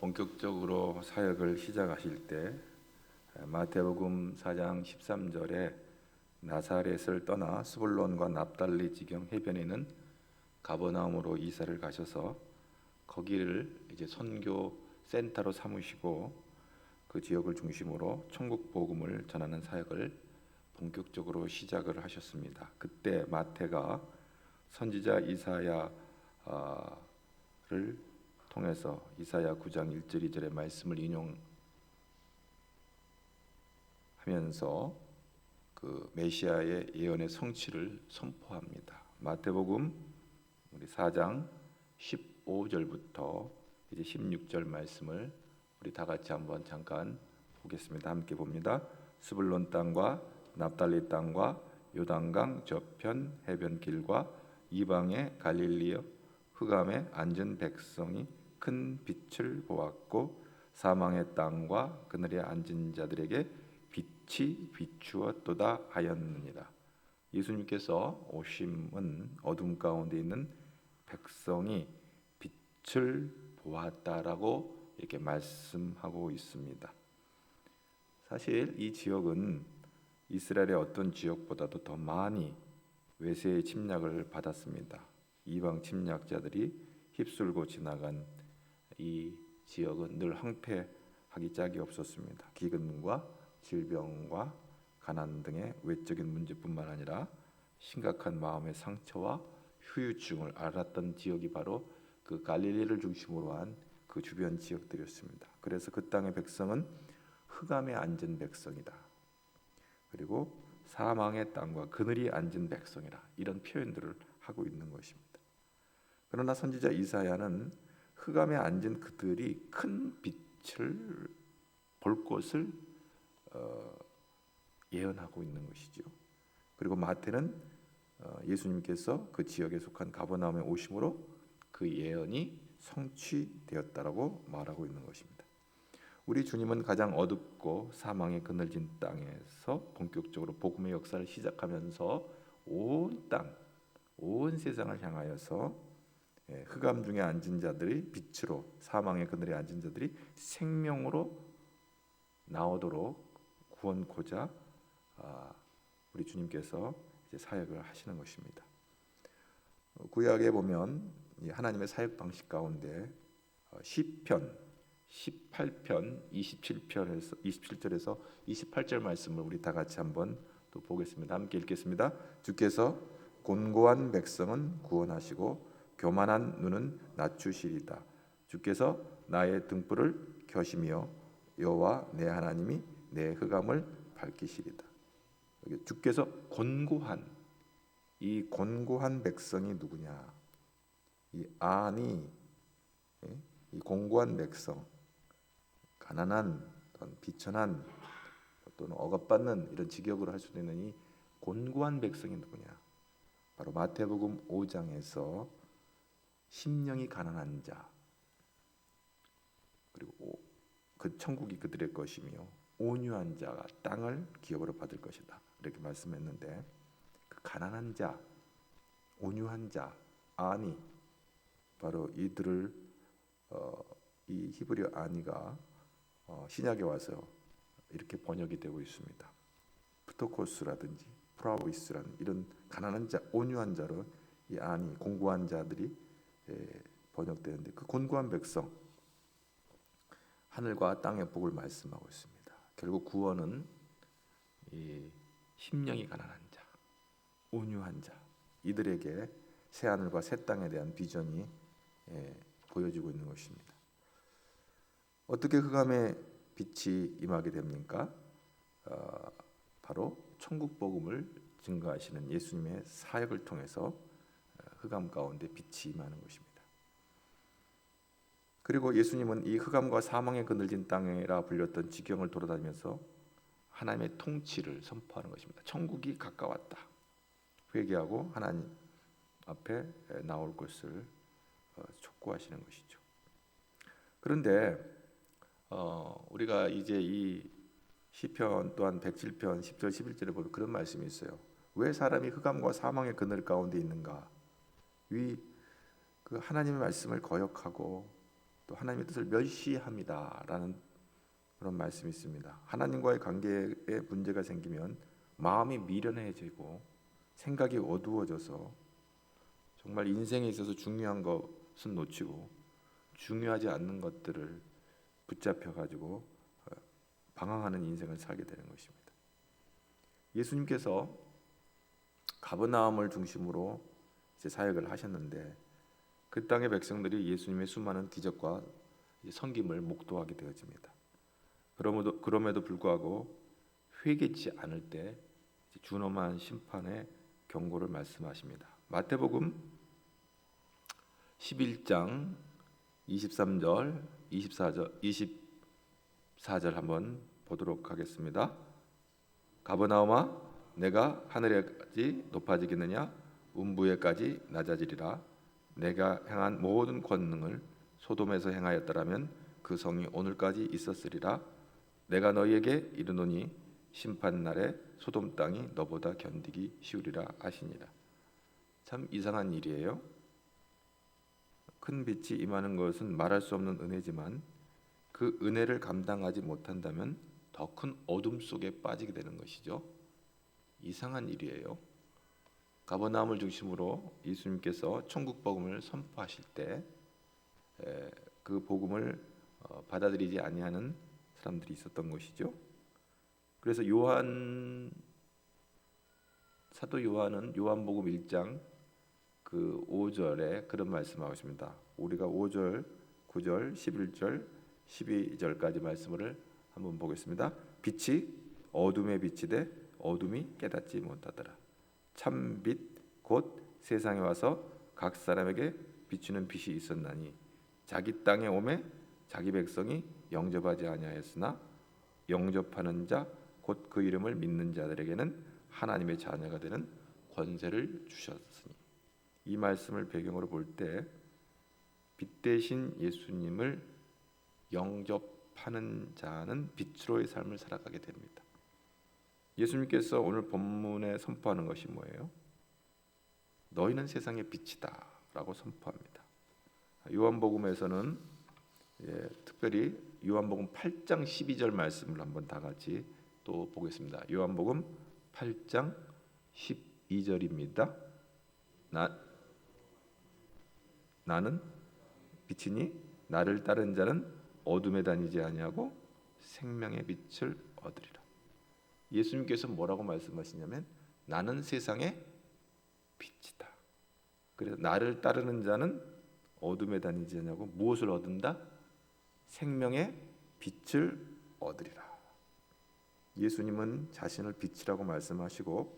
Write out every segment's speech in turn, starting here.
본격적으로 사역을 시작하실 때 마태복음 4장 13절에 나사렛을 떠나 스불론과 납달리 지경 해변에 있는 가버나움으로 이사를 가셔서 거기를 이제 선교 센터로 삼으시고 그 지역을 중심으로 천국 복음을 전하는 사역을 본격적으로 시작을 하셨습니다. 그때 마태가 선지자 이사야를 통해서 이사야 9장 1절 2절의 말씀을 인용하면서 그 메시아의 예언의 성취를 선포합니다. 마태복음 우리 4장 15절부터 이제 16절 말씀을 우리 다 같이 한번 잠깐 보겠습니다. 함께 봅니다. 스불론 땅과 납달리 땅과 요단강 저편 해변길과 이방의 갈릴리여 흑암에 앉은 백성이 큰 빛을 보았고 사망의 땅과 그늘에 앉은 자들에게 빛이 비추었도다 하였느니라. 예수님께서 오심은 어둠 가운데 있는 백성이 빛을 보았다라고 이렇게 말씀하고 있습니다. 사실 이 지역은 이스라엘의 어떤 지역보다도 더 많이 외세의 침략을 받았습니다. 이방 침략자들이 휩쓸고 지나간 이 지역은 늘 황폐하기 짝이 없었습니다. 기근과 질병과 가난 등의 외적인 문제뿐만 아니라 심각한 마음의 상처와 후유증을 앓았던 지역이 바로 그 갈릴리를 중심으로 한 그 주변 지역들이었습니다. 그래서 그 땅의 백성은 흑암에 앉은 백성이다. 그리고 사망의 땅과 그늘이 앉은 백성이라 이런 표현들을 하고 있는 것입니다. 그러나 선지자 이사야는 흑암에 앉은 그들이 큰 빛을 볼 것을 예언하고 있는 것이죠. 그리고 마태는 예수님께서 그 지역에 속한 가버나움에 오심으로 그 예언이 성취되었다라고 말하고 있는 것입니다. 우리 주님은 가장 어둡고 사망의 그늘진 땅에서 본격적으로 복음의 역사를 시작하면서 온 땅, 온 세상을 향하여서 흑암 중에 앉은 자들이 빛으로, 사망의 그늘에 앉은 자들이 생명으로 나오도록 구원코자 우리 주님께서 이제 사역을 하시는 것입니다. 구약에 보면 하나님의 사역 방식 가운데 시편 18편 27절에서 28절 말씀을 우리 다 같이 한번 또 보겠습니다. 함께 읽겠습니다. 주께서 곤고한 백성은 구원하시고 교만한 눈은 낮추시리다. 주께서 나의 등불을 켜시며 여호와 내 하나님이 내 흑암을 밝히시리다. 주께서 곤고한, 이 곤고한 백성이 누구냐? 이 안이, 이 곤고한 백성, 가난한, 비천한, 또는 억압받는 이런 직역으로 할 수도 있는 이 곤고한 백성이 누구냐? 바로 마태복음 5장에서 심령이 가난한 자, 그리고 그 천국이 그들의 것이며 온유한 자가 땅을 기업으로 받을 것이다. 이렇게 말씀했는데 그 가난한 자, 온유한 자, 아니, 바로 이들을 이 히브리어 아니가 신약에 와서 이렇게 번역이 되고 있습니다. 프토코스라든지 프라보이스라는 이런 가난한 자, 온유한 자로 이 아니, 공고한 자들이 번역되는데 그 곤고한 백성, 하늘과 땅의 복을 말씀하고 있습니다. 결국 구원은 이 심령이 가난한 자, 온유한 자, 이들에게 새 하늘과 새 땅에 대한 비전이 보여지고 있는 것입니다. 어떻게 흑암에 빛이 임하게 됩니까? 바로 천국 복음을 증거하시는 예수님의 사역을 통해서 흑암 가운데 빛이 임하는 것입니다. 그리고 예수님은 이 흑암과 사망의 그늘진 땅이라 불렸던 지경을 돌아다니면서 하나님의 통치를 선포하는 것입니다. 천국이 가까웠다. 회개하고 하나님 앞에 나올 것을 촉구하시는 것이죠. 그런데 우리가 이제 이 시편 또한 107편 10절 11절에 보면 그런 말씀이 있어요. 왜 사람이 흑암과 사망의 그늘 가운데 있는가? 그 하나님의 말씀을 거역하고 또 하나님의 뜻을 멸시합니다라는 그런 말씀이 있습니다. 하나님과의 관계에 문제가 생기면 마음이 미련해지고 생각이 어두워져서 정말 인생에 있어서 중요한 것은 놓치고 중요하지 않는 것들을 붙잡혀 가지고 방황하는 인생을 살게 되는 것입니다. 예수님께서 가버나움을 중심으로 이제 사역을 하셨는데 그 땅의 백성들이 예수님의 수많은 기적과 섬김을 목도하게 되어집니다. 그럼에도 불구하고 회개치 않을 때 준엄한 심판의 경고를 말씀하십니다. 마태복음 11장 23절, 24절 한번 보도록 하겠습니다. 가버나움아, 내가 하늘에까지 높아지겠느냐? 음부에까지 낮아지리라. 내가 행한 모든 권능을 소돔에서 행하였더라면 그 성이 오늘까지 있었으리라. 내가 너희에게 이르노니 심판 날에 소돔 땅이 너보다 견디기 쉬우리라 하시니라. 참 이상한 일이에요. 큰 빛이 임하는 것은 말할 수 없는 은혜지만 그 은혜를 감당하지 못한다면 더 큰 어둠 속에 빠지게 되는 것이죠. 이상한 일이에요. 가버나움을 중심으로 예수님께서 천국 복음을 선포하실 때 그 복음을 받아들이지 아니하는 사람들이 있었던 것이죠. 그래서 사도 요한은 요한복음 1장 그 5절에 그런 말씀하고 있습니다. 우리가 5절, 9절, 11절, 12절까지 말씀을 한번 보겠습니다. 빛이 어둠에 비치되 어둠이 깨닫지 못하더라. 참빛 곧 세상에 와서 각 사람에게 비추는 빛이 있었나니 자기 땅에 오매 자기 백성이 영접하지 아니하였으나 영접하는 자 곧 그 이름을 믿는 자들에게는 하나님의 자녀가 되는 권세를 주셨으니. 이 말씀을 배경으로 볼 때 빛 대신 예수님을 영접하는 자는 빛으로의 삶을 살아가게 됩니다. 예수님께서 오늘 본문에 선포하는 것이 뭐예요? 너희는 세상의 빛이다 라고 선포합니다. 요한복음에서는 특별히 요한복음 8장 12절 말씀을 한번 다 같이 또 보겠습니다. 요한복음 8장 12절입니다. 나는 빛이니 나를 따른 자는 어둠에 다니지 아니하고 생명의 빛을 얻으리라. 예수님께서 뭐라고 말씀하시냐면 나는 세상의 빛이다. 그래서 나를 따르는 자는 어둠에 다니지 아니하고 무엇을 얻는다? 생명의 빛을 얻으리라. 예수님은 자신을 빛이라고 말씀하시고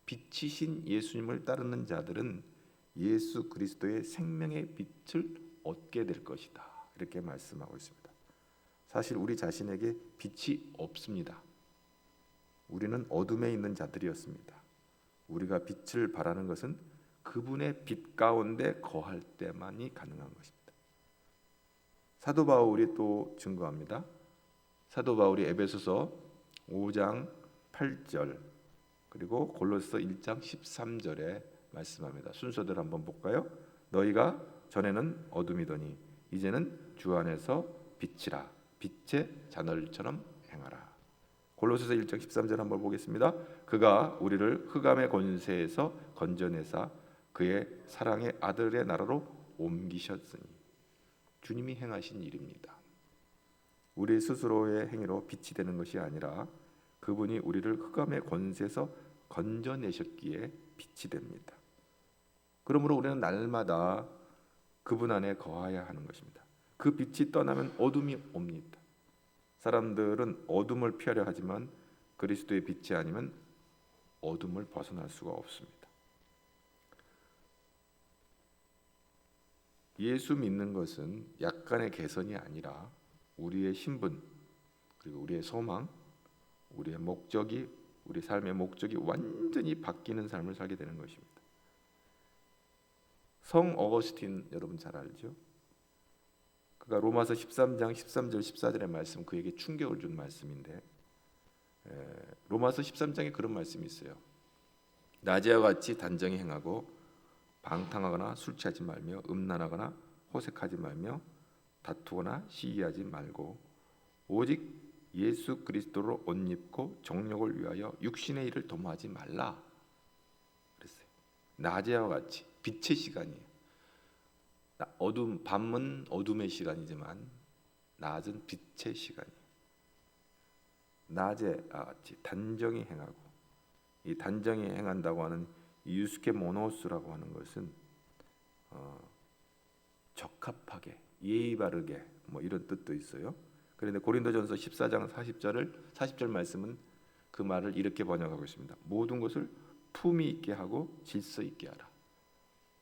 빛이신 예수님을 따르는 자들은 예수 그리스도의 생명의 빛을 얻게 될 것이다. 이렇게 말씀하고 있습니다. 사실 우리 자신에게 빛이 없습니다. 우리는 어둠에 있는 자들이었습니다. 우리가 빛을 바라는 것은 그분의 빛 가운데 거할 때만이 가능한 것입니다. 사도 바울이 또 증거합니다. 사도 바울이 에베소서 5장 8절 그리고 골로새 1장 13절에 말씀합니다. 순서대로 한번 볼까요? 너희가 전에는 어둠이더니 이제는 주 안에서 빛이라. 빛의 자녀들처럼 행하라. 골로새서 1장 13절 한번 보겠습니다. 그가 우리를 흑암의 권세에서 건져내사 그의 사랑의 아들의 나라로 옮기셨으니. 주님이 행하신 일입니다. 우리 스스로의 행위로 빛이 되는 것이 아니라 그분이 우리를 흑암의 권세에서 건져내셨기에 빛이 됩니다. 그러므로 우리는 날마다 그분 안에 거하야 하는 것입니다. 그 빛이 떠나면 어둠이 옵니다. 사람들은 어둠을 피하려 하지만 그리스도의 빛이 아니면 어둠을 벗어날 수가 없습니다. 예수 믿는 것은 약간의 개선이 아니라 우리의 신분 그리고 우리의 소망, 우리의 목적이 우리 삶의 목적이 완전히 바뀌는 삶을 살게 되는 것입니다. 성 어거스틴 여러분 잘 알죠? 그가 로마서 13장 13절 14절의 말씀 그에게 충격을 준 말씀인데 로마서 13장에 그런 말씀이 있어요. 낮에와 같이 단정히 행하고 방탕하거나 술 취하지 말며 음란하거나 호색하지 말며 다투거나 시기하지 말고 오직 예수 그리스도로 옷 입고 정욕을 위하여 육신의 일을 도모하지 말라 그랬어요. 낮에와 같이 빛의 시간이에요. 밤은 어둠의 시간이지만 낮은 빛의 시간이에요. 낮에 같이 단정히 행하고, 이 단정히 행한다고 하는 유스케 모노스라고 하는 것은 적합하게, 예의 바르게 뭐 이런 뜻도 있어요. 그런데 고린도전서 14장 40절 말씀은 그 말을 이렇게 번역하고 있습니다. 모든 것을 품위 있게 하고 질서 있게 하라.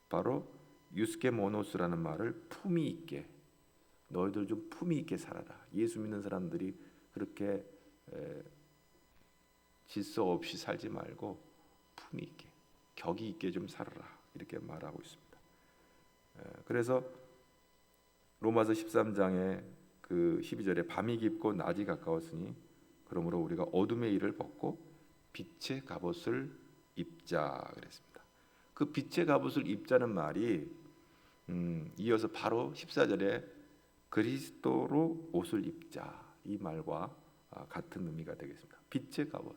바로 유스케 모노스라는 말을 품위 있게, 너희들 좀 품위 있게 살아라. 예수 믿는 사람들이 그렇게 질서 없이 살지 말고 품위 있게, 격이 있게 좀 살아라. 이렇게 말하고 있습니다. 그래서 로마서 13장에 그 12절에 밤이 깊고 낮이 가까웠으니 그러므로 우리가 어둠의 일을 벗고 빛의 갑옷을 입자 그랬습니다. 그 빛의 갑옷을 입자는 말이 이어서 바로 14절에 그리스도로 옷을 입자 이 말과 같은 의미가 되겠습니다. 빛의 갑옷,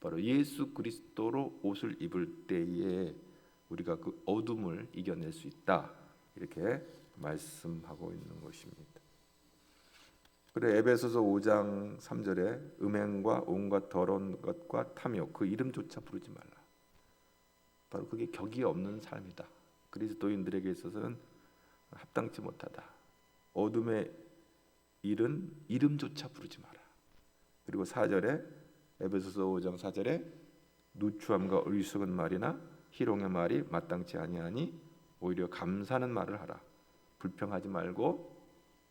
바로 예수 그리스도로 옷을 입을 때에 우리가 그 어둠을 이겨낼 수 있다 이렇게 말씀하고 있는 것입니다. 그래 에베소서 5장 3절에 음행과 온갖 더러운 것과 탐욕 그 이름조차 부르지 말라. 바로 그게 격이 없는 삶이다. 그리스도인들에게 있어서는 합당치 못하다. 어둠의 일은 이름조차 부르지 마라. 그리고 4절에 에베소서 5장 4절에 누추함과 어리석은 말이나 희롱의 말이 마땅치 아니하니 오히려 감사하는 말을 하라. 불평하지 말고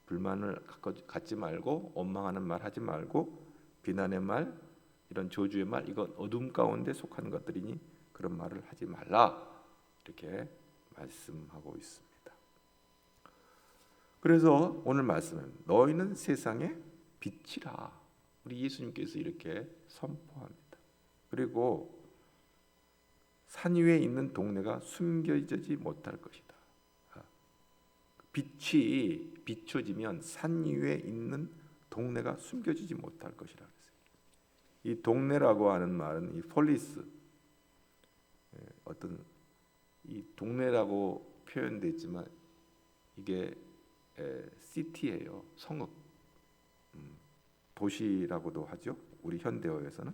불만을 갖지 말고 원망하는 말 하지 말고 비난의 말 이런 저주의 말 이건 어둠 가운데 속하는 것들이니 그런 말을 하지 말라 이렇게 말씀하고 있습니다. 그래서 오늘 말씀은 너희는 세상의 빛이라 우리 예수님께서 이렇게 선포합니다. 그리고 산 위에 있는 동네가 숨겨지지 못할 것이다. 빛이 비춰지면 산 위에 있는 동네가 숨겨지지 못할 것이라 그랬어요. 이 동네라고 하는 말은 이 폴리스 어떤 이 동네라고 표현됐지만 이게 시티예요. 성읍 도시라고도 하죠. 우리 현대어에서는.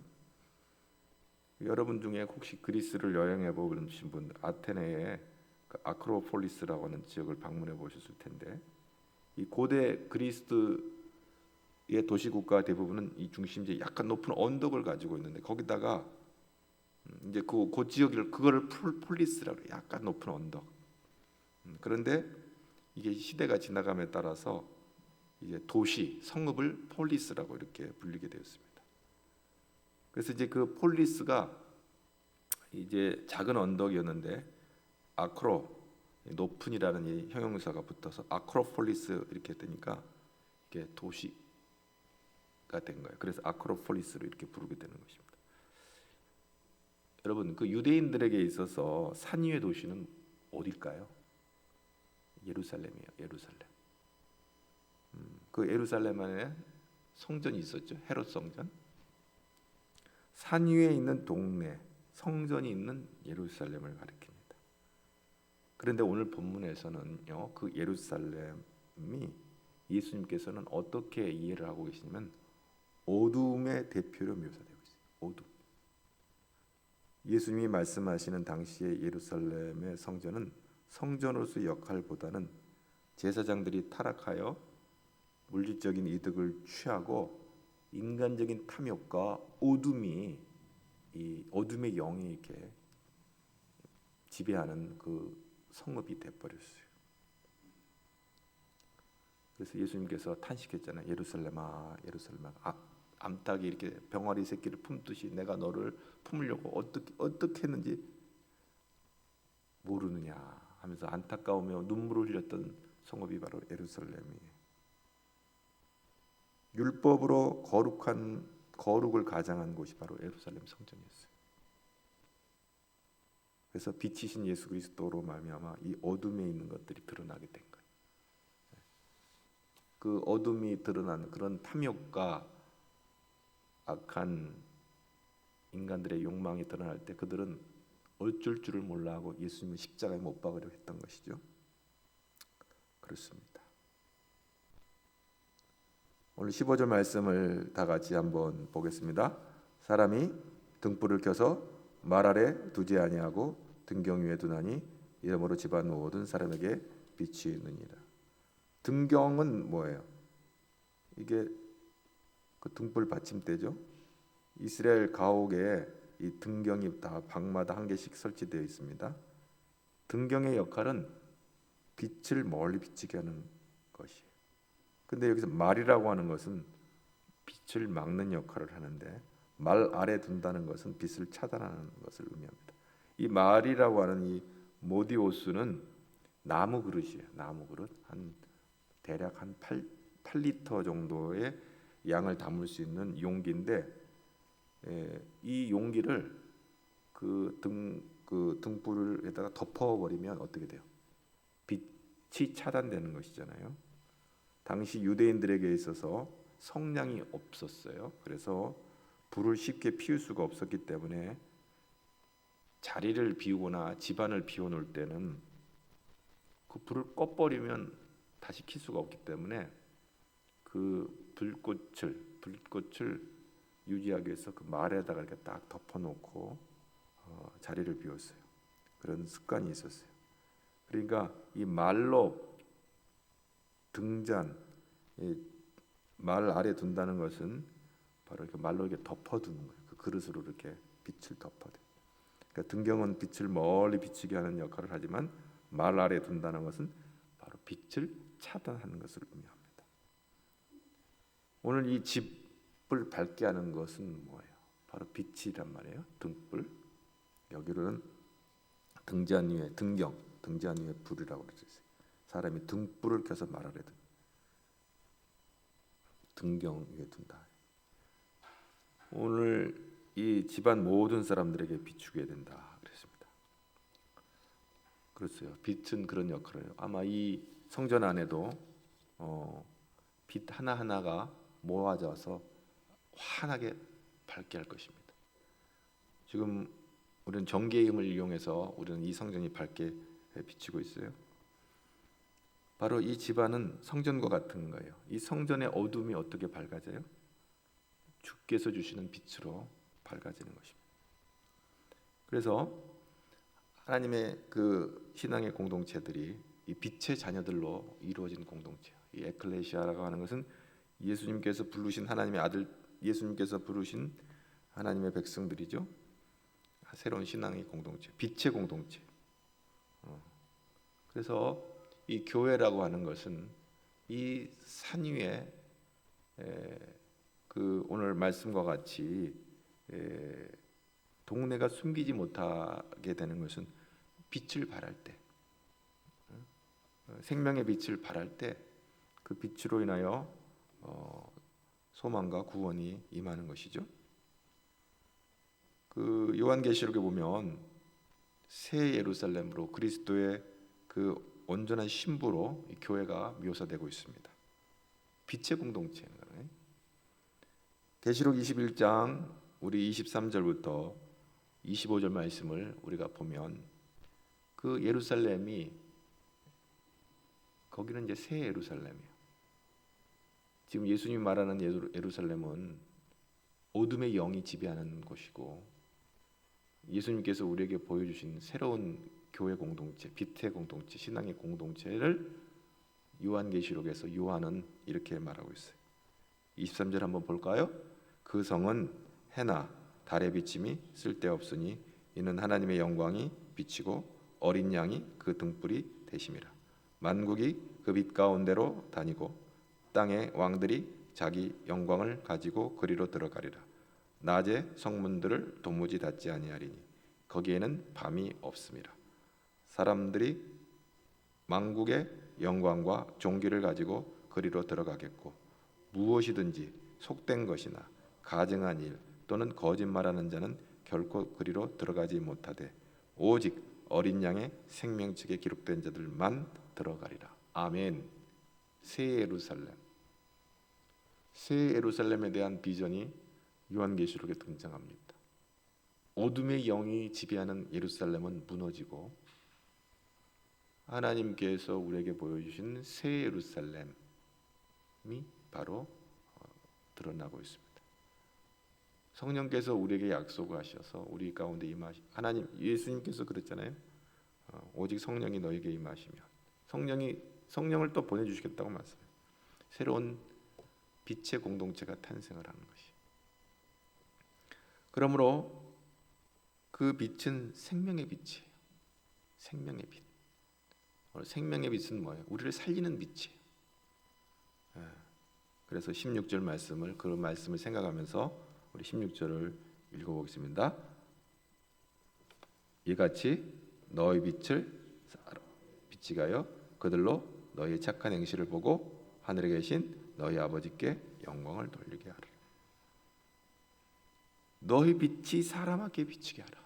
여러분 중에 혹시 그리스를 여행해 보신 분 아테네에 그 아크로폴리스라고 하는 지역을 방문해 보셨을 텐데 이 고대 그리스의 도시국가 대부분은 이 중심지에 약간 높은 언덕을 가지고 있는데 거기다가 이제 그 지역을 그거를 폴리스라고 해요. 약간 높은 언덕. 그런데 이게 시대가 지나감에 따라서 이제 도시 성읍을 폴리스라고 이렇게 불리게 되었습니다. 그래서 이제 그 폴리스가 이제 작은 언덕이었는데 아크로 높은이라는 이 형용사가 붙어서 아크로폴리스 이렇게 되니까 이게 도시가 된 거예요. 그래서 아크로폴리스로 이렇게 부르게 되는 것입니다. 여러분 그 유대인들에게 있어서 산 위의 도시는 어딜까요? 예루살렘이에요. 예루살렘. 그 예루살렘 안에 성전이 있었죠. 헤롯 성전. 산 위에 있는 동네 성전이 있는 예루살렘을 가리킵니다. 그런데 오늘 본문에서는요, 그 예루살렘이 예수님께서는 어떻게 이해를 하고 계시냐면 어둠의 대표로 묘사되고 있어요. 어둠. 예수님이 말씀하시는 당시의 예루살렘의 성전은 성전으로서의 역할보다는 제사장들이 타락하여 물질적인 이득을 취하고 인간적인 탐욕과 어둠이 이 어둠의 영이 이렇게 지배하는 그 성읍이 돼버렸어요. 그래서 예수님께서 탄식했잖아요. 예루살렘아, 예루살렘아, 암탉이 이렇게 병아리 새끼를 품듯이 내가 너를 품으려고 어떻게 했는지 모르느냐 하면서 안타까우며 눈물을 흘렸던 성읍이 바로 예루살렘이에요. 율법으로 거룩을 가장한 곳이 바로 예루살렘 성전이었어요. 그래서 빛이신 예수 그리스도로 말미암아 이 어둠에 있는 것들이 드러나게 된 거예요. 그 어둠이 드러난 그런 탐욕과 악한 인간들의 욕망이 드러날 때 그들은 어쩔 줄을 몰라하고 예수님을 십자가에 못 박으려 했던 것이죠. 그렇습니다. 오늘 15절 말씀을 다 같이 한번 보겠습니다. 사람이 등불을 켜서 말 아래 두지 아니하고 등경 위에 두나니 이러므로 집안 모든 사람에게 빛이 있느니라. 등경은 뭐예요? 이게 그 등불 받침대죠. 이스라엘 가옥에 이 등경이 다 방마다 한 개씩 설치되어 있습니다. 등경의 역할은 빛을 멀리 비치게 하는 것이에요. 근데 여기서 말이라고 하는 것은 빛을 막는 역할을 하는데 말 아래 둔다는 것은 빛을 차단하는 것을 의미합니다. 이 말이라고 하는 이 모디오스는 나무 그릇이에요. 나무 그릇 대략 한 8리터 정도의 양을 담을 수 있는 용기인데 이 용기를 그 등불에다가 덮어버리면 어떻게 돼요? 빛이 차단되는 것이잖아요. 당시 유대인들에게 있어서 성냥이 없었어요. 그래서 불을 쉽게 피울 수가 없었기 때문에 자리를 비우거나 집안을 비워놓을 때는 그 불을 꺼버리면 다시 킬 수가 없기 때문에 그 불꽃을 유지하기 위해서 그 말에다가 이렇게 딱 덮어놓고 자리를 비웠어요. 그런 습관이 있었어요. 그러니까 이 말로 등잔, 말 아래 둔다는 것은 바로 이렇게 말로 이렇게 덮어두는 거예요. 그 그릇으로 이렇게 빛을 덮어둬요. 그러니까 등경은 빛을 멀리 비치게 하는 역할을 하지만 말 아래 둔다는 것은 바로 빛을 차단하는 것을 의미합니다. 오늘 이 집을 밝게 하는 것은 뭐예요? 바로 빛이란 말이에요. 등불. 여기로는 등잔 위에 등잔 위에 불이라고 그러죠. 사람이 등불을 켜서 말 아래 등경 위에 둔다. 오늘 이 집안 모든 사람들에게 비추게 된다 그랬습니다. 그렇어요. 빛은 그런 역할을 해요. 아마 이 성전 안에도 빛 하나하나가 모아져서 환하게 밝게 할 것입니다. 지금 우리는 전기의 힘을 이용해서 우리는 이 성전이 밝게 비치고 있어요. 바로 이 집안은 성전과 같은 거예요. 이 성전의 어둠이 어떻게 밝아져요? 주께서 주시는 빛으로 밝아지는 것입니다. 그래서 하나님의 그 신앙의 공동체들이 이 빛의 자녀들로 이루어진 공동체예요. 이 에클레시아라고 하는 것은 예수님께서 부르신 하나님의 아들, 예수님께서 부르신 하나님의 백성들이죠. 새로운 신앙의 공동체, 빛의 공동체. 그래서 이 교회라고 하는 것은 이 산 위에 그 오늘 말씀과 같이 동네가 숨기지 못하게 되는 것은 빛을 발할 때, 생명의 빛을 발할 때 그 빛으로 인하여 소망과 구원이 임하는 것이죠. 그 요한계시록에 보면 새 예루살렘으로 그리스도의 그 온전한 신부로 이 교회가 묘사되고 있습니다. 빛의 공동체인 거예요. 계시록 21장 우리 23절부터 25절 말씀을 우리가 보면 그 예루살렘이 거기는 이제 새 예루살렘이에요. 지금 예수님 말하는 예루살렘은 어둠의 영이 지배하는 곳이고 예수님께서 우리에게 보여주신 새로운 교회 공동체, 빛의 공동체, 신앙의 공동체를 요한계시록에서 요한은 이렇게 말하고 있어요. 23절 한번 볼까요? 그 성은 해나 달의 비침이 쓸데없으니 이는 하나님의 영광이 비치고 어린 양이 그 등불이 되심이라. 만국이 그 빛 가운데로 다니고 땅의 왕들이 자기 영광을 가지고 그리로 들어가리라. 낮에 성문들을 도무지 닫지 아니하리니 거기에는 밤이 없음이라. 사람들이 만국의 영광과 존귀를 가지고 그리로 들어가겠고 무엇이든지 속된 것이나 가증한 일 또는 거짓말하는 자는 결코 그리로 들어가지 못하되 오직 어린 양의 생명책에 기록된 자들만 들어가리라. 아멘. 새 예루살렘, 새 예루살렘에 대한 비전이 요한계시록에 등장합니다. 어둠의 영이 지배하는 예루살렘은 무너지고 하나님께서 우리에게 보여주신 새 예루살렘이 바로 드러나고 있습니다. 성령께서 우리에게 약속하셔서 우리 가운데 하나님 예수님께서 그랬잖아요. 오직 성령이 너에게 임하시면 성령을 또 보내주시겠다고 말씀해요. 새로운 빛의 공동체가 탄생을 하는 것이. 그러므로 그 빛은 생명의 빛이에요. 생명의 빛. 생명의 빛은 뭐예요? 우리를 살리는 빛이에요. 그래서 16절 말씀을 그 말씀을 생각하면서 우리 16절을 읽어보겠습니다. 이같이 너희 빛을 빛이 가여 그들로 너희의 착한 행실을 보고 하늘에 계신 너희 아버지께 영광을 돌리게 하라. 너희 빛이 사람에게 비치게 하라.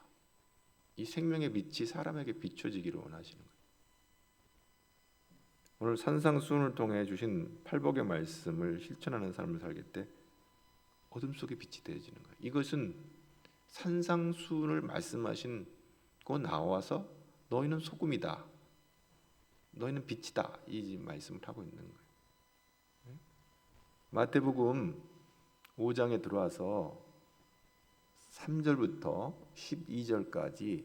이 생명의 빛이 사람에게 비춰지기를 원하시는 거예요. 오늘 산상수훈을 통해 주신 팔복의 말씀을 실천하는 삶을 살게 때 어둠 속에 빛이 되어지는 거예요. 이것은 산상수훈을 말씀하신 거 나와서 너희는 소금이다, 너희는 빛이다, 이 말씀을 하고 있는 거예요. 마태복음 5장에 들어와서 3절부터 12절까지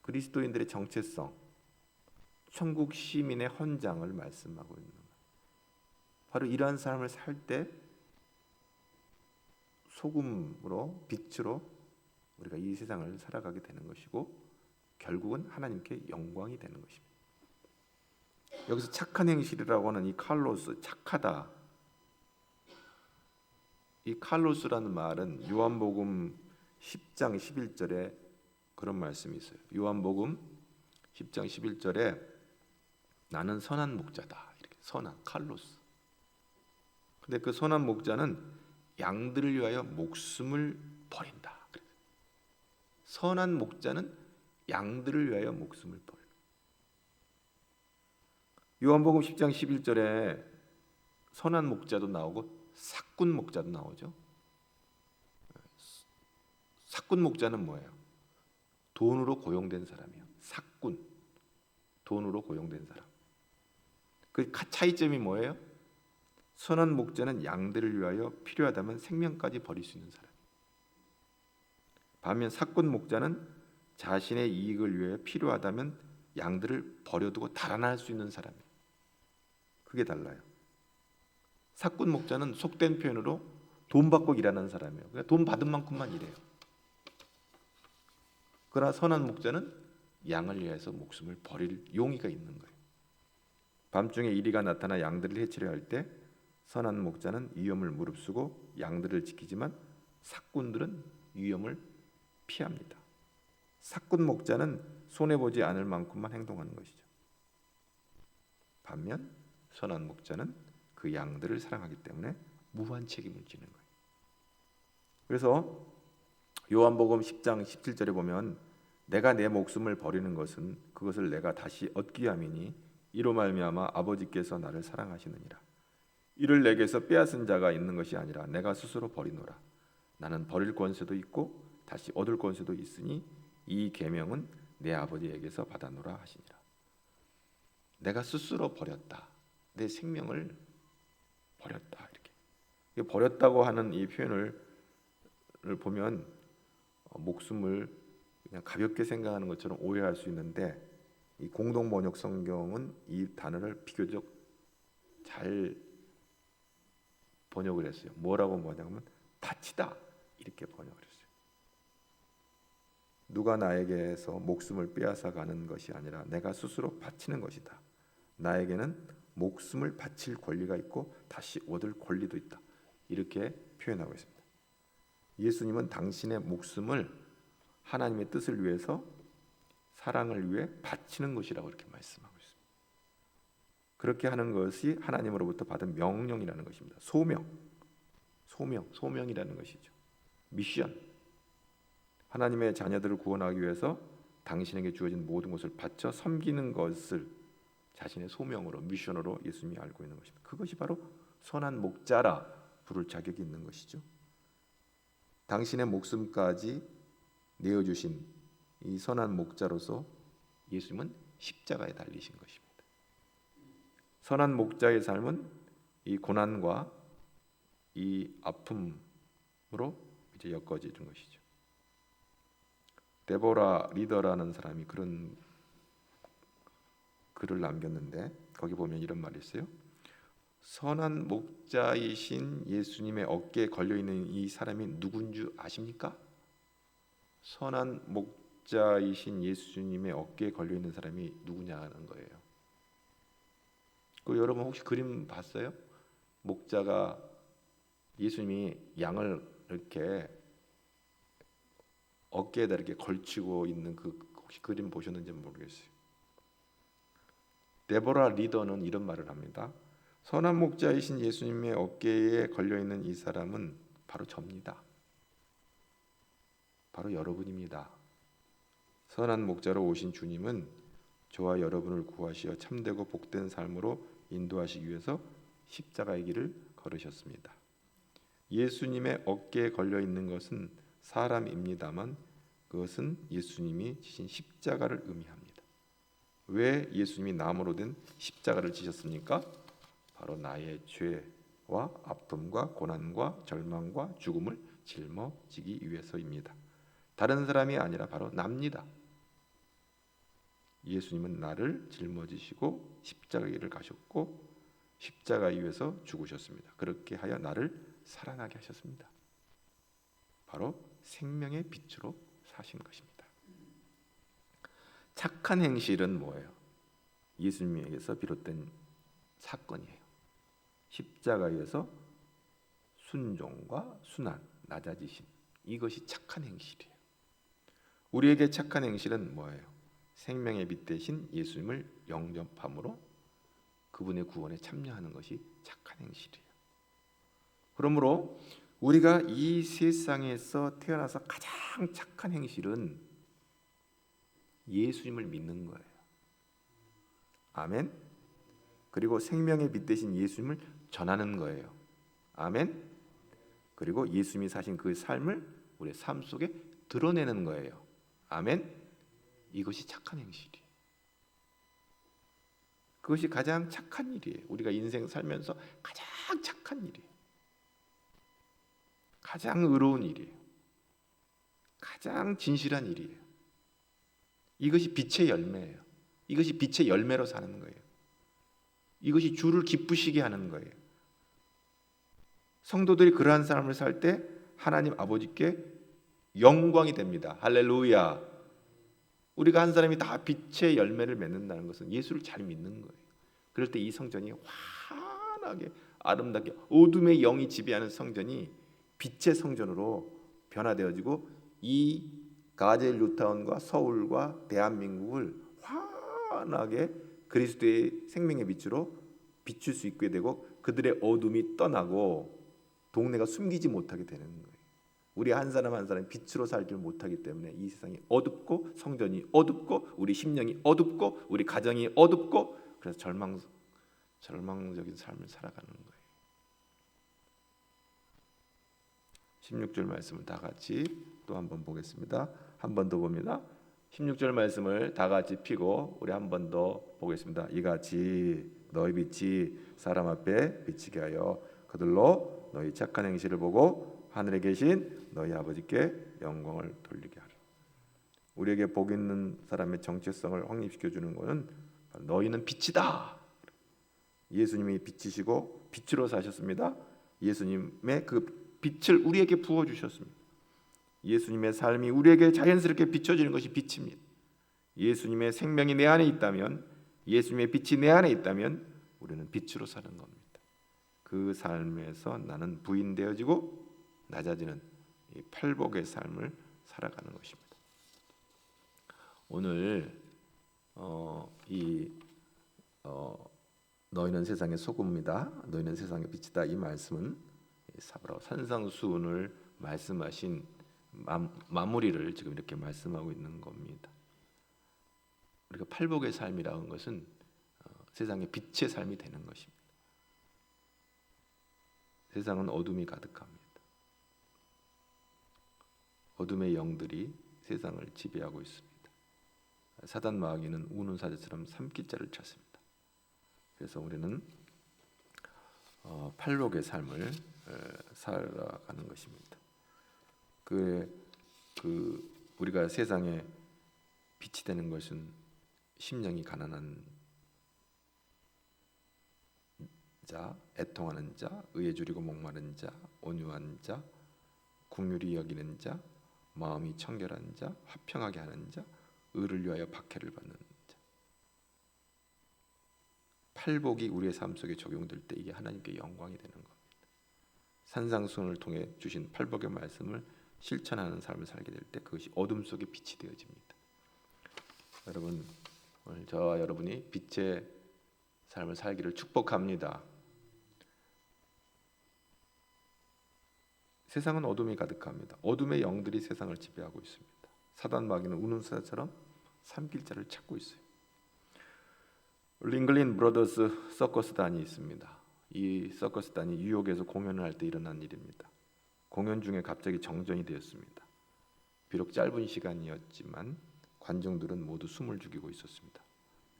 그리스도인들의 정체성, 천국 시민의 헌장을 말씀하고 있는 거예요. 바로 이러한 삶을 살 때 소금으로 빛으로 우리가 이 세상을 살아가게 되는 것이고 결국은 하나님께 영광이 되는 것입니다. 여기서 착한 행실이라고 하는 이 칼로스, 착하다. 이 칼로스라는 말은 요한복음 10장 11절에 그런 말씀이 있어요. 요한복음 10장 11절에 나는 선한 목자다. 이렇게 선한 칼로스. 근데 그 선한 목자는 양들을 위하여 목숨을 버린다. 선한 목자는 양들을 위하여 목숨을 버린다. 요한복음 10장 11절에 선한 목자도 나오고 삭군 목자도 나오죠. 삭군 목자는 뭐예요? 돈으로 고용된 사람이에요. 삭군, 돈으로 고용된 사람. 그 차이점이 뭐예요? 선한 목자는 양들을 위하여 필요하다면 생명까지 버릴 수 있는 사람. 반면 삭군 목자는 자신의 이익을 위해 필요하다면 양들을 버려두고 달아날 수 있는 사람이에요. 그게 달라요. 삭군 목자는 속된 표현으로 돈 받고 일하는 사람이에요. 그러니까 돈 받은 만큼만 일해요. 그러나 선한 목자는 양을 위해서 목숨을 버릴 용의가 있는 거예요. 밤중에 이리가 나타나 양들을 해치려 할 때 선한 목자는 위험을 무릅쓰고 양들을 지키지만 삭군들은 위험을 피합니다. 삭군 목자는 손해보지 않을 만큼만 행동하는 것이죠. 반면 선한 목자는 그 양들을 사랑하기 때문에 무한 책임을 지는 거예요. 그래서 요한복음 10장 17절에 보면 내가 내 목숨을 버리는 것은 그것을 내가 다시 얻기 위함이니 이로 말미암아 아버지께서 나를 사랑하시느니라. 이를 내게서 빼앗은 자가 있는 것이 아니라 내가 스스로 버리노라. 나는 버릴 권세도 있고 다시 얻을 권세도 있으니 이 계명은 내 아버지에게서 받아노라 하시니라. 내가 스스로 버렸다. 내 생명을 버렸다. 이렇게 버렸다고 하는 이 표현을 보면 목숨을 그냥 가볍게 생각하는 것처럼 오해할 수 있는데 이 공동 번역 성경은 이 단어를 비교적 잘 번역을 했어요. 뭐라고 번역하면 바치다 이렇게 번역을 했어요. 누가 나에게서 목숨을 빼앗아 가는 것이 아니라 내가 스스로 바치는 것이다. 나에게는 목숨을 바칠 권리가 있고 다시 얻을 권리도 있다. 이렇게 표현하고 있습니다. 예수님은 당신의 목숨을 하나님의 뜻을 위해서 사랑을 위해 바치는 것이라고 이렇게 말씀하고 있습니다. 그렇게 하는 것이 하나님으로부터 받은 명령이라는 것입니다. 소명이라는 것이죠. 미션. 하나님의 자녀들을 구원하기 위해서 당신에게 주어진 모든 것을 바쳐 섬기는 것을 자신의 소명으로, 미션으로 예수님이 알고 있는 것입니다. 그것이 바로 선한 목자라 부를 자격이 있는 것이죠. 당신의 목숨까지 내어주신 이 선한 목자로서 예수님은 십자가에 달리신 것입니다. 선한 목자의 삶은 이 고난과 이 아픔으로 이제 엮어지는 것이죠. 데보라 리더라는 사람이 그런 글을 남겼는데 거기 보면 이런 말이 있어요. 선한 목자이신 예수님의 어깨에 걸려있는 이 사람이 누군 줄 아십니까? 선한 목자이신 예수님의 어깨에 걸려있는 사람이 누구냐는 거예요. 그 여러분 혹시 그림 봤어요? 목자가 예수님이 양을 이렇게 어깨에다 이렇게 걸치고 있는 그 혹시 그림 보셨는지 모르겠어요. 데보라 리더는 이런 말을 합니다. 선한 목자이신 예수님의 어깨에 걸려있는 이 사람은 바로 접니다. 바로 여러분입니다. 선한 목자로 오신 주님은 저와 여러분을 구하시어 참되고 복된 삶으로 인도하시기 위해서 십자가의 길을 걸으셨습니다. 예수님의 어깨에 걸려있는 것은 사람입니다만 그것은 예수님이 지신 십자가를 의미합니다. 왜 예수님이 나무로 된 십자가를 지셨습니까? 바로 나의 죄와 아픔과 고난과 절망과 죽음을 짊어지기 위해서입니다. 다른 사람이 아니라 바로 납니다. 예수님은 나를 짊어지시고 십자가의 길을 가셨고 십자가 위에서 죽으셨습니다. 그렇게 하여 나를 살아나게 하셨습니다. 바로 생명의 빛으로 사신 것입니다. 착한 행실은 뭐예요? 예수님에게서 비롯된 사건이에요. 십자가에서 순종과 순한, 낮아지심, 이것이 착한 행실이에요. 우리에게 착한 행실은 뭐예요? 생명의 빛 대신 예수님을 영접함으로 그분의 구원에 참여하는 것이 착한 행실이에요. 그러므로 우리가 이 세상에서 태어나서 가장 착한 행실은 예수님을 믿는 거예요. 아멘. 그리고 생명의 빛 대신 예수님을 전하는 거예요. 아멘. 그리고 예수님이 사신 그 삶을 우리의 삶 속에 드러내는 거예요. 아멘. 이것이 착한 행실이에요. 그것이 가장 착한 일이에요. 우리가 인생 살면서 가장 착한 일이에요. 가장 의로운 일이에요. 가장 진실한 일이에요. 이것이 빛의 열매예요. 이것이 빛의 열매로 사는 거예요. 이것이 주를 기쁘시게 하는 거예요. 성도들이 그러한 삶을 살 때 하나님 아버지께 영광이 됩니다. 할렐루야. 우리가 한 사람이 다 빛의 열매를 맺는다는 것은 예수를 잘 믿는 거예요. 그럴 때 이 성전이 환하게 아름답게 어둠의 영이 지배하는 성전이 빛의 성전으로 변화되어지고 이 가젤 뉴타운과 서울과 대한민국을 환하게 그리스도의 생명의 빛으로 비출 수 있게 되고 그들의 어둠이 떠나고 동네가 숨기지 못하게 되는 거예요. 우리 한 사람 한 사람이 빛으로 살지 못하기 때문에 이 세상이 어둡고 성전이 어둡고 우리 심령이 어둡고 우리 가정이 어둡고 그래서 절망적인 삶을 살아가는 거예요. 16절 말씀을 다 같이 또 한번 보겠습니다. 한 번 더 봅니다. 16절 말씀을 다 같이 펴고 우리 한 번 더 보겠습니다. 이같이 너희 빛이 사람 앞에 비치게 하여 그들로 너희 착한 행실을 보고 하늘에 계신 너희 아버지께 영광을 돌리게 하라. 우리에게 복 있는 사람의 정체성을 확립시켜 주는 것은 너희는 빛이다. 예수님이 빛이시고 빛으로 사셨습니다. 예수님의 그 빛을 우리에게 부어 주셨습니다. 예수님의 삶이 우리에게 자연스럽게 비춰지는 것이 빛입니다. 예수님의 생명이 내 안에 있다면, 예수님의 빛이 내 안에 있다면 우리는 빛으로 사는 겁니다. 그 삶에서 나는 부인되어지고 낮아지는 이 팔복의 삶을 살아가는 것입니다. 오늘 너희는 세상의 소금이다, 너희는 세상의 빛이다, 이 말씀은 산상수훈을 말씀하신 마무리를 지금 이렇게 말씀하고 있는 겁니다. 우리가 팔복의 삶이라는 것은 세상에 빛의 삶이 되는 것입니다. 세상은 어둠이 가득합니다. 어둠의 영들이 세상을 지배하고 있습니다. 사단 마귀는 우는 사자처럼 삼킬자를 찾습니다. 그래서 우리는 팔복의 삶을 살아가는 것입니다. 우리가 세상에 빛이 되는 것은 심령이 가난한 자, 애통하는 자, 의에 줄이고 목마른 자, 온유한 자, 긍휼히 여기는 자, 마음이 청결한 자, 화평하게 하는 자, 의를 위하여 박해를 받는 자. 팔복이 우리의 삶 속에 적용될 때 이게 하나님께 영광이 되는 겁니다. 산상수훈을 통해 주신 팔복의 말씀을 실천하는 삶을 살게 될 때 그것이 어둠 속에 빛이 되어집니다. 여러분, 오늘 저와 여러분이 빛의 삶을 살기를 축복합니다. 세상은 어둠이 가득합니다. 어둠의 영들이 세상을 지배하고 있습니다. 사단 마귀는 우는 사자처럼 삼킬자를 찾고 있어요. 링글린 브로더스 서커스단이 있습니다. 이 서커스단이 뉴욕에서 공연을 할 때 일어난 일입니다. 공연 중에 갑자기 정전이 되었습니다. 비록 짧은 시간이었지만 관중들은 모두 숨을 죽이고 있었습니다.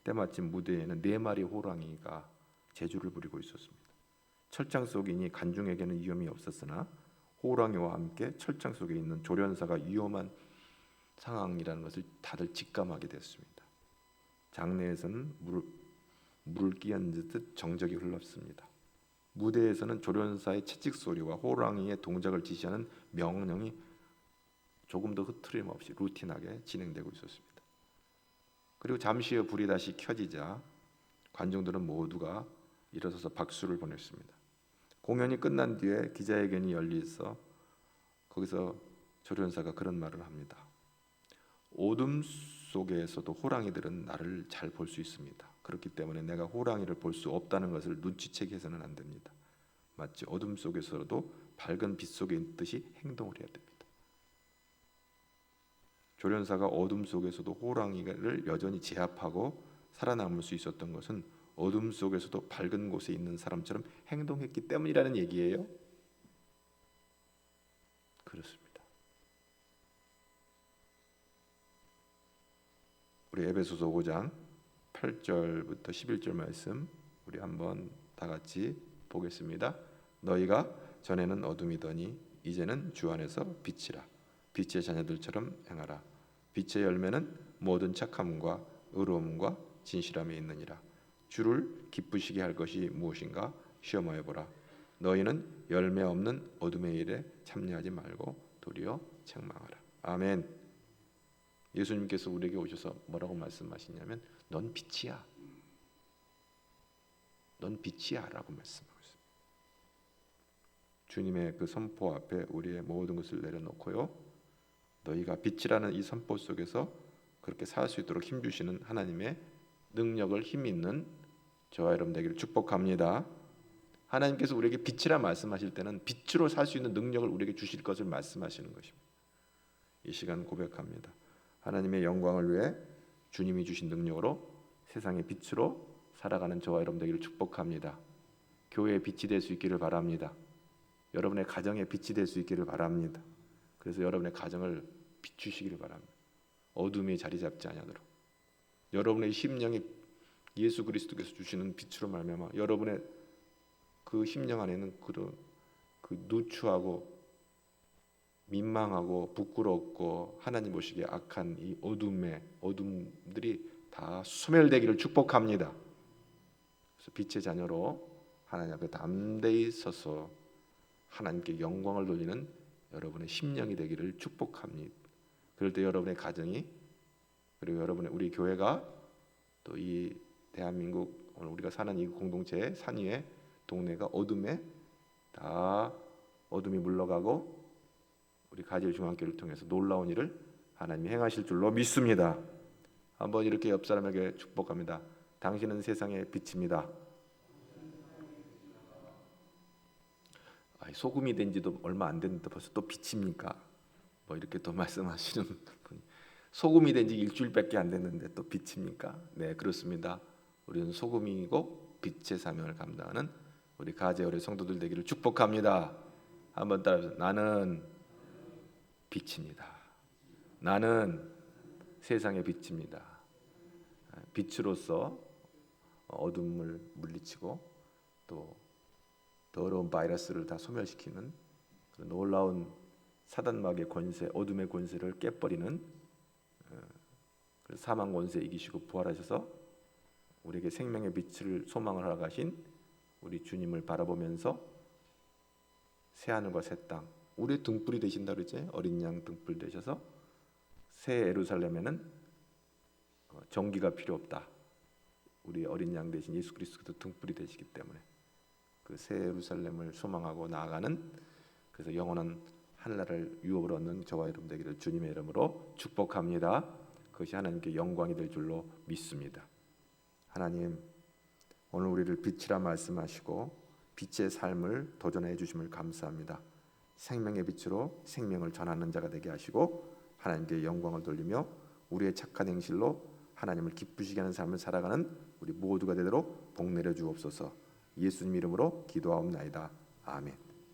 때마침 무대에는 4마리 호랑이가 제주를 부리고 있었습니다. 철장 속이니 관중에게는 위험이 없었으나 호랑이와 함께 철장 속에 있는 조련사가 위험한 상황이라는 것을 다들 직감하게 됐습니다. 장내에서는 물을 끼얹듯 정적이 흘렀습니다. 무대에서는 조련사의 채찍 소리와 호랑이의 동작을 지시하는 명령이 조금도 흐트림 없이 루틴하게 진행되고 있었습니다. 그리고 잠시 후 불이 다시 켜지자 관중들은 모두가 일어서서 박수를 보냈습니다. 공연이 끝난 뒤에 기자회견이 열려서 거기서 조련사가 그런 말을 합니다. 어둠 속에서도 호랑이들은 나를 잘 볼 수 있습니다. 그렇기 때문에 내가 호랑이를 볼 수 없다는 것을 눈치채게 해서는 안 됩니다. 마치 어둠 속에서도 밝은 빛 속에 있듯이 행동을 해야 됩니다. 조련사가 어둠 속에서도 호랑이를 여전히 제압하고 살아남을 수 있었던 것은 어둠 속에서도 밝은 곳에 있는 사람처럼 행동했기 때문이라는 얘기예요. 그렇습니다. 우리 에베소서 5장 8절부터 11절 말씀 우리 한번 다 같이 보겠습니다. 너희가 전에는 어둠이더니 이제는 주 안에서 빛이라. 빛의 자녀들처럼 행하라. 빛의 열매는 모든 착함과 의로움과 진실함에 있느니라. 주를 기쁘시게 할 것이 무엇인가 시험하여 보라. 너희는 열매 없는 어둠의 일에 참여하지 말고 도리어 책망하라. 아멘. 예수님께서 우리에게 오셔서 뭐라고 말씀하시냐면 넌 빛이야. 넌 빛이야 라고 말씀하고 있습니다. 주님의 그 선포 앞에 우리의 모든 것을 내려놓고요. 너희가 빛이라는 이 선포 속에서 그렇게 살 수 있도록 힘주시는 하나님의 능력을 힘 있는 저와 여러분 되기를 축복합니다. 하나님께서 우리에게 빛이라 말씀하실 때는 빛으로 살 수 있는 능력을 우리에게 주실 것을 말씀하시는 것입니다. 이 시간 고백합니다. 하나님의 영광을 위해 주님이 주신 능력으로 세상의 빛으로 살아가는 저와 여러분 되기를 축복합니다. 교회의 빛이 될 수 있기를 바랍니다. 여러분의 가정의 빛이 될 수 있기를 바랍니다. 그래서 여러분의 가정을 비추시기를 바랍니다. 어둠이 자리 잡지 아니하도록 여러분의 심령이 예수 그리스도께서 주시는 빛으로 말미암아 여러분의 그 심령 안에는 그 누추하고 민망하고 부끄럽고 하나님 보시기에 악한 이 어둠들이 다 소멸되기를 축복합니다. 그래서 빛의 자녀로 하나님 앞에 담대히 서서 하나님께 영광을 돌리는 여러분의 심령이 되기를 축복합니다. 그럴 때 여러분의 가정이 그리고 여러분의 우리 교회가 또 이 대한민국 오늘 우리가 사는 이 공동체의 산 위에 동네가 어둠에 다 어둠이 물러가고 우리 가질 중앙교회를 통해서 놀라운 일을 하나님이 행하실 줄로 믿습니다. 한번 이렇게 옆 사람에게 축복합니다. 당신은 세상의 빛입니다. 소금이 된 지도 얼마 안 됐는데 벌써 또 빛입니까? 뭐 이렇게 또 말씀하시는 분이 소금이 된 지 일주일밖에 안 됐는데 또 빛입니까? 네, 그렇습니다. 우리는 소금이고 빛의 사명을 감당하는 우리 가재월의 성도들 되기를 축복합니다. 한번 따라서 나는 빛입니다. 나는 세상의 빛입니다. 빛으로서 어둠을 물리치고 또 더러운 바이러스를 다 소멸시키는 그런 놀라운 사단마귀의 권세, 어둠의 권세를 깨버리는 사망 권세 이기시고 부활하셔서 우리에게 생명의 빛을 소망을 하러 가신 우리 주님을 바라보면서 새 하늘과 새 땅, 우리의 등불이 되신다 그러지. 어린 양 등불 되셔서 새 예루살렘에는 전기가 필요 없다. 우리 어린 양 대신 예수 그리스도도 등불이 되시기 때문에 그 새 예루살렘을 소망하고 나아가는, 그래서 영원한 하늘나라를 유업으로 얻는 저와 여러분 되기를 주님의 이름으로 축복합니다. 그것이 하나님께 영광이 될 줄로 믿습니다. 하나님, 오늘 우리를 빛이라 말씀하시고 빛의 삶을 도전해 주심을 감사합니다. 생명의 빛으로 생명을 전하는 자가 되게 하시고 하나님께 영광을 돌리며 우리의 착한 행실로 하나님을 기쁘시게 하는 삶을 살아가는 우리 모두가 되도록 복 내려 주옵소서. 예수님 이름으로 기도하옵나이다. 아멘.